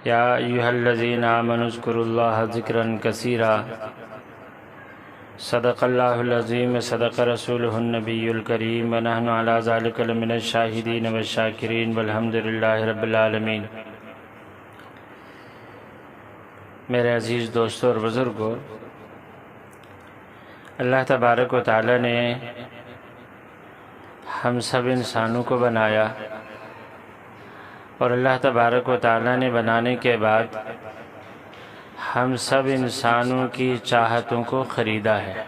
یا ایھا الذین آمنوا اذکروا اللہ ذکرا کثیرا صدق اللہ العظیم صدق رسولہ النبی الکریم ونحن علی ذلک لمن الشاہدین والشاکرین والحمد للہ رب العالمین۔ میرے عزیز دوستوں اور بزرگوں، اللہ تبارک و تعالی نے ہم سب انسانوں کو بنایا، اور اللہ تبارک و تعالی نے بنانے کے بعد ہم سب انسانوں کی چاہتوں کو خریدا ہے۔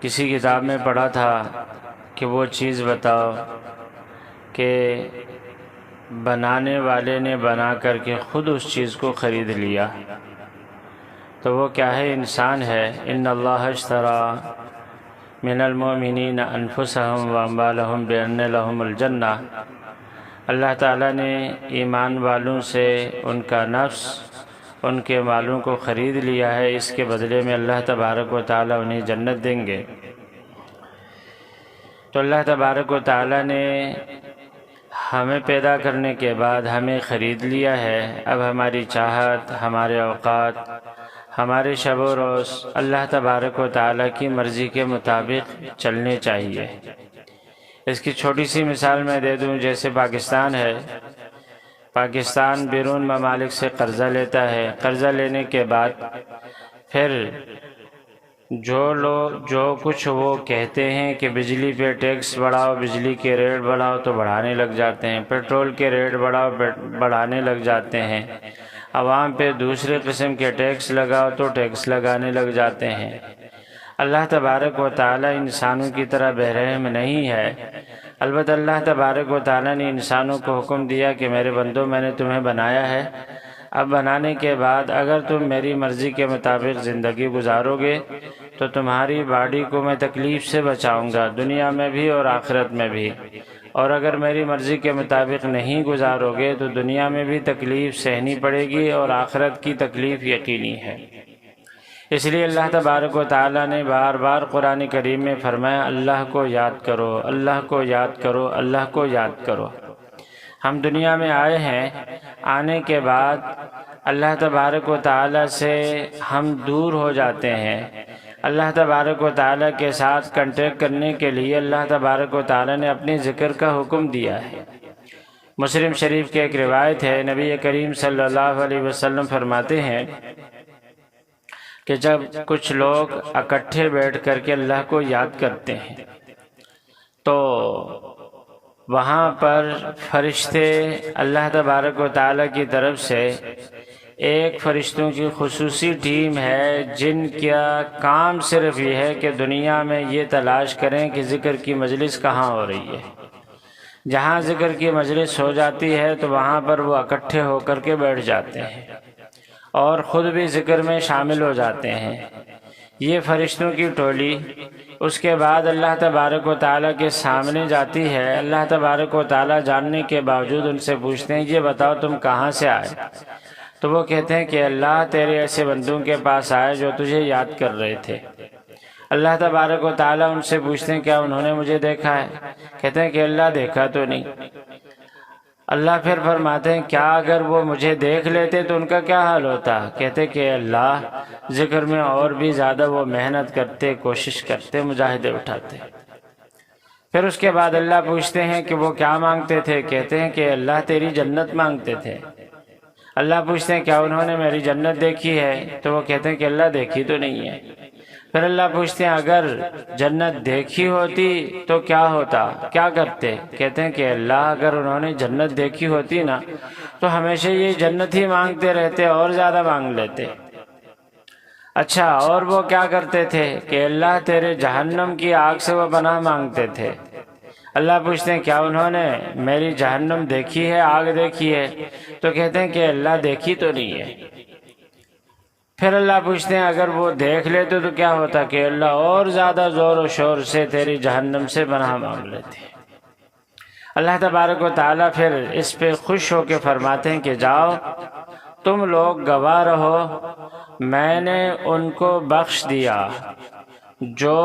کسی کتاب میں پڑھا تھا کہ وہ چیز بتاؤ کہ بنانے والے نے بنا کر کے خود اس چیز کو خرید لیا، تو وہ کیا ہے؟ انسان ہے۔ ان اللہ اشتری من المؤمنین انفسهم واموالهم بان لهم الجنہ، اللہ تعالیٰ نے ایمان والوں سے ان کا نفس، ان کے مالوں کو خرید لیا ہے، اس کے بدلے میں اللہ تبارک و تعالیٰ انہیں جنت دیں گے۔ تو اللہ تبارک و تعالیٰ نے ہمیں پیدا کرنے کے بعد ہمیں خرید لیا ہے۔ اب ہماری چاہت، ہمارے اوقات، ہمارے شب و روز اللہ تبارک و تعالیٰ کی مرضی کے مطابق چلنے چاہیے۔ اس کی چھوٹی سی مثال میں دے دوں، جیسے پاکستان ہے، پاکستان بیرون ممالک سے قرضہ لیتا ہے، قرضہ لینے کے بعد پھر جو کچھ وہ کہتے ہیں کہ بجلی پہ ٹیکس بڑھاؤ، بجلی کے ریٹ بڑھاؤ، تو بڑھانے لگ جاتے ہیں، پیٹرول کے ریٹ بڑھاؤ، بڑھانے لگ جاتے ہیں، عوام پہ دوسرے قسم کے ٹیکس لگاؤ تو ٹیکس لگانے لگ جاتے ہیں۔ اللہ تبارک و تعالیٰ انسانوں کی طرح بے رحم نہیں ہے، البتہ اللہ تبارک و تعالیٰ نے انسانوں کو حکم دیا کہ میرے بندو، میں نے تمہیں بنایا ہے، اب بنانے کے بعد اگر تم میری مرضی کے مطابق زندگی گزارو گے تو تمہاری باڈی کو میں تکلیف سے بچاؤں گا، دنیا میں بھی اور آخرت میں بھی، اور اگر میری مرضی کے مطابق نہیں گزارو گے تو دنیا میں بھی تکلیف سہنی پڑے گی اور آخرت کی تکلیف یقینی ہے۔ اس لیے اللہ تبارک و تعالیٰ نے بار بار قرآن کریم میں فرمایا، اللہ کو یاد کرو، اللہ کو یاد کرو، اللہ کو یاد کرو۔ ہم دنیا میں آئے ہیں، آنے کے بعد اللہ تبارک و تعالیٰ سے ہم دور ہو جاتے ہیں۔ اللہ تبارک و تعالیٰ کے ساتھ کنٹیکٹ کرنے کے لیے اللہ تبارک و تعالیٰ نے اپنے ذکر کا حکم دیا ہے۔ مسلم شریف کی ایک روایت ہے، نبی کریم صلی اللہ علیہ وسلم فرماتے ہیں کہ جب کچھ لوگ اکٹھے بیٹھ کر کے اللہ کو یاد کرتے ہیں تو وہاں پر فرشتے اللہ تبارک و تعالیٰ کی طرف سے ایک فرشتوں کی خصوصی ٹیم ہے جن کا کام صرف یہ ہے کہ دنیا میں یہ تلاش کریں کہ ذکر کی مجلس کہاں ہو رہی ہے۔ جہاں ذکر کی مجلس ہو جاتی ہے تو وہاں پر وہ اکٹھے ہو کر کے بیٹھ جاتے ہیں اور خود بھی ذکر میں شامل ہو جاتے ہیں۔ یہ فرشتوں کی ٹولی اس کے بعد اللہ تبارک و تعالیٰ کے سامنے جاتی ہے۔ اللہ تبارک و تعالیٰ جاننے کے باوجود ان سے پوچھتے ہیں، یہ بتاؤ تم کہاں سے آئے؟ تو وہ کہتے ہیں کہ اللہ تیرے ایسے بندوں کے پاس آئے جو تجھے یاد کر رہے تھے۔ اللہ تبارک و تعالیٰ ان سے پوچھتے ہیں، کیا انہوں نے مجھے دیکھا ہے؟ کہتے ہیں کہ اللہ دیکھا تو نہیں۔ اللہ پھر فرماتے ہیں، کیا اگر وہ مجھے دیکھ لیتے تو ان کا کیا حال ہوتا؟ کہتے کہ اللہ ذکر میں اور بھی زیادہ وہ محنت کرتے، کوشش کرتے، مجاہدے اٹھاتے۔ پھر اس کے بعد اللہ پوچھتے ہیں کہ وہ کیا مانگتے تھے؟ کہتے ہیں کہ اللہ تیری جنت مانگتے تھے۔ اللہ پوچھتے ہیں، کیا انہوں نے میری جنت دیکھی ہے؟ تو وہ کہتے ہیں کہ اللہ دیکھی تو نہیں ہے۔ پھر اللہ پوچھتے ہیں، اگر جنت دیکھی ہوتی تو کیا ہوتا، کیا کرتے؟ کہتے ہیں کہ اللہ اگر انہوں نے جنت دیکھی ہوتی نا تو ہمیشہ یہ جنت ہی مانگتے رہتے اور زیادہ مانگ لیتے۔ اچھا، اور وہ کیا کرتے تھے؟ کہ اللہ تیرے جہنم کی آگ سے وہ پناہ مانگتے تھے۔ اللہ پوچھتے ہیں، کیا انہوں نے میری جہنم دیکھی ہے، آگ دیکھی ہے؟ تو کہتے ہیں کہ اللہ دیکھی تو نہیں ہے۔ پھر اللہ پوچھتے ہیں، اگر وہ دیکھ لیتے تو کیا ہوتا؟ کہ اللہ اور زیادہ زور و شور سے تیری جہنم سے پناہ مانگ لیتے۔ اللہ تبارک و تعالیٰ پھر اس پہ خوش ہو کے فرماتے ہیں کہ جاؤ تم لوگ گواہ رہو، میں نے ان کو بخش دیا جو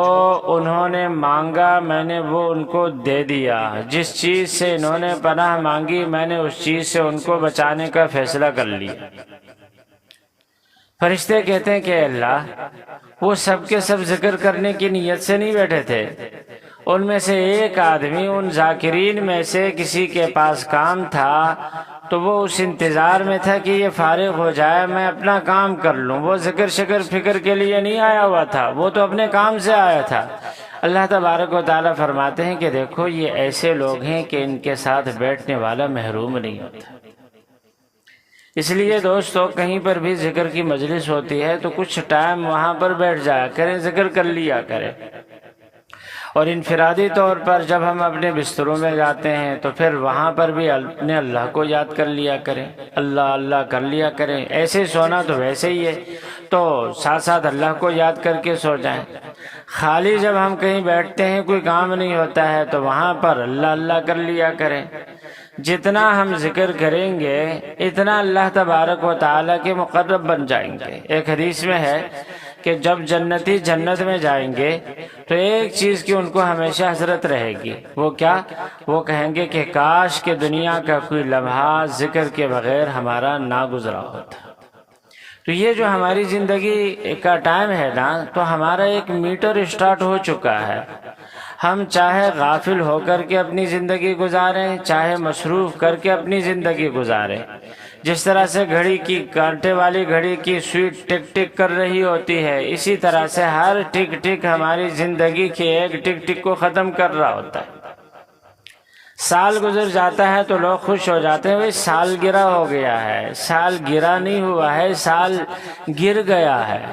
انہوں نے مانگا میں نے وہ ان کو دے دیا، جس چیز سے انہوں نے پناہ مانگی میں نے اس چیز سے ان کو بچانے کا فیصلہ کر لیا۔ فرشتے کہتے ہیں کہ اللہ، وہ سب کے سب ذکر کرنے کی نیت سے نہیں بیٹھے تھے، ان میں سے ایک آدمی ان ذاکرین میں سے کسی کے پاس کام تھا تو وہ اس انتظار میں تھا کہ یہ فارغ ہو جائے میں اپنا کام کر لوں، وہ ذکر شکر فکر کے لیے نہیں آیا ہوا تھا، وہ تو اپنے کام سے آیا تھا۔ اللہ تبارک و تعالیٰ فرماتے ہیں کہ دیکھو یہ ایسے لوگ ہیں کہ ان کے ساتھ بیٹھنے والا محروم نہیں ہوتا۔ اس لیے دوستو کہیں پر بھی ذکر کی مجلس ہوتی ہے تو کچھ ٹائم وہاں پر بیٹھ جایا کریں، ذکر کر لیا کریں، اور انفرادی طور پر جب ہم اپنے بستروں میں جاتے ہیں تو پھر وہاں پر بھی اپنے اللہ کو یاد کر لیا کریں، اللہ اللہ کر لیا کریں۔ ایسے سونا تو ویسے ہی ہے، تو ساتھ ساتھ اللہ کو یاد کر کے سو جائیں۔ خالی جب ہم کہیں بیٹھتے ہیں کوئی کام نہیں ہوتا ہے تو وہاں پر اللہ اللہ کر لیا کریں۔ جتنا ہم ذکر کریں گے اتنا اللہ تبارک و تعالیٰ کے مقرب بن جائیں گے۔ ایک حدیث میں ہے کہ جب جنتی جنت میں جائیں گے تو ایک چیز کی ان کو ہمیشہ حسرت رہے گی، وہ کیا؟ وہ کہیں گے کہ کاش کہ دنیا کا کوئی لمحہ ذکر کے بغیر ہمارا نہ گزرا ہوتا۔ تو یہ جو ہماری زندگی کا ٹائم ہے نا، تو ہمارا ایک میٹر اسٹارٹ ہو چکا ہے۔ ہم چاہے غافل ہو کر کے اپنی زندگی گزاریں، چاہے مصروف کر کے اپنی زندگی گزاریں۔ جس طرح سے گھڑی کی کانٹے والی گھڑی کی سوئی ٹک ٹک کر رہی ہوتی ہے، اسی طرح سے ہر ٹک ٹک ہماری زندگی کے ایک ٹک ٹک کو ختم کر رہا ہوتا ہے۔ سال گزر جاتا ہے تو لوگ خوش ہو جاتے ہیں، بھئی سال گرا ہو گیا ہے۔ سال گرا نہیں ہوا ہے، سال گر گیا ہے۔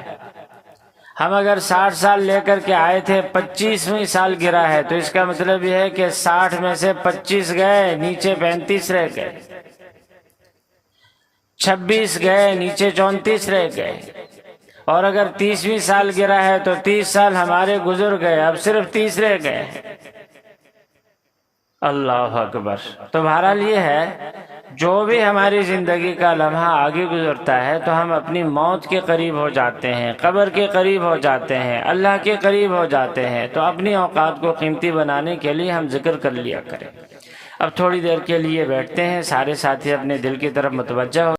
ہم اگر 60 سال لے کر کے آئے تھے، 25ویں سال گرا ہے، تو اس کا مطلب یہ ہے کہ 60 میں سے 25 گئے، نیچے 35 رہ گئے، 26 گئے، نیچے 34 رہ گئے، اور اگر 30ویں سال گرا ہے تو 30 سال ہمارے گزر گئے، اب صرف 30 رہ گئے۔ اللہ اکبر۔ تو بہرحال یہ ہے، جو بھی ہماری زندگی کا لمحہ آگے گزرتا ہے تو ہم اپنی موت کے قریب ہو جاتے ہیں، قبر کے قریب ہو جاتے ہیں، اللہ کے قریب ہو جاتے ہیں۔ تو اپنی اوقات کو قیمتی بنانے کے لیے ہم ذکر کر لیا کریں۔ اب تھوڑی دیر کے لیے بیٹھتے ہیں، سارے ساتھی اپنے دل کی طرف متوجہ ہو